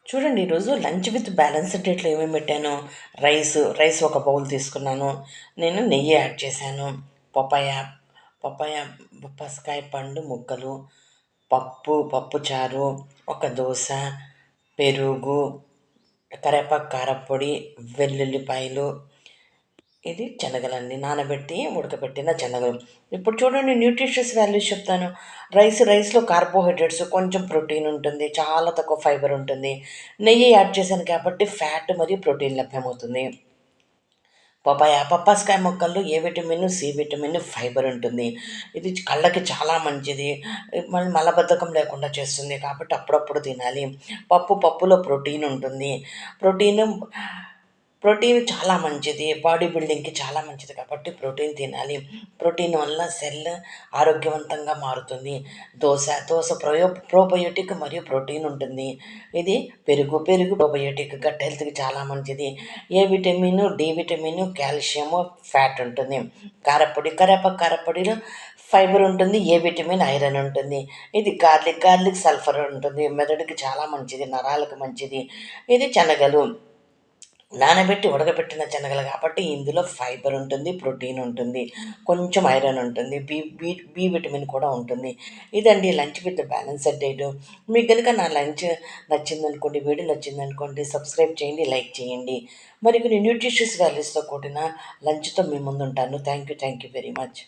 చూడండి, ఈరోజు lunch with balanced డైట్లో ఏమేమి పెట్టాను. రైస్ ఒక బౌల్ తీసుకున్నాను. నేను నెయ్యి యాడ్ చేశాను. పపాయ పపాయ బొప్పస్కాయ పండు ముక్కలు, పప్పు చారు, ఒక దోశ, పెరుగు, కరేపాకు కారప్పొడి, వెల్లుల్లిపాయలు. ఇది శనగలండి, నానబెట్టి ఉడకబెట్టిన శనగలు. ఇప్పుడు చూడండి, న్యూట్రిషియస్ వాల్యూస్ చెప్తాను. రైస్లో కార్బోహైడ్రేట్స్, కొంచెం ప్రోటీన్ ఉంటుంది, చాలా తక్కువ ఫైబర్ ఉంటుంది. నెయ్యి యాడ్ చేశాను కాబట్టి ఫ్యాట్ మరియు ప్రోటీన్ లభ్యమవుతుంది. పప్పాస్కాయ మొక్కల్లో A vitamin, C vitamin, fibre ఉంటుంది. ఇది కళ్ళకి చాలా మంచిది. మలబద్ధకం లేకుండా చేస్తుంది కాబట్టి అప్పుడప్పుడు తినాలి. పప్పులో ప్రోటీన్ ఉంటుంది. ప్రోటీన్ చాలా మంచిది, బాడీ బిల్డింగ్కి చాలా మంచిది కాబట్టి ప్రోటీన్ తినాలి. ప్రోటీన్ వల్ల సెల్ ఆరోగ్యవంతంగా మారుతుంది. దోశ ప్రోబయోటిక్ మరియు ప్రోటీన్ ఉంటుంది. ఇది పెరుగు ప్రోబయోటిక్, గట్ హెల్త్కి చాలా మంచిది. A vitamin, D vitamin, calcium, fat ఉంటుంది. కరేపాకు కారప్పొడిలో ఫైబర్ ఉంటుంది, ఏ విటమిన్, ఐరన్ ఉంటుంది. ఇది గార్లిక్ సల్ఫర్ ఉంటుంది, మెదడుకి చాలా మంచిది, నరాలకు మంచిది. ఇది శనగలు, నానబెట్టి ఉడకబెట్టిన శనగలు కాబట్టి ఇందులో ఫైబర్ ఉంటుంది, ప్రోటీన్ ఉంటుంది, కొంచెం ఐరన్ ఉంటుంది, బి విటమిన్ కూడా ఉంటుంది. ఇదండి లంచ్ విత్ బ్యాలెన్స్డ్ డైట్. మీకు కనుక నా లంచ్ నచ్చిందనుకోండి, వీడియో నచ్చిందనుకోండి, సబ్స్క్రైబ్ చేయండి, లైక్ చేయండి. మరి కొన్ని న్యూట్రిషియస్ వాల్యూస్తో కూడిన లంచ్తో మీ ముందు ఉంటాను. Thank you very much.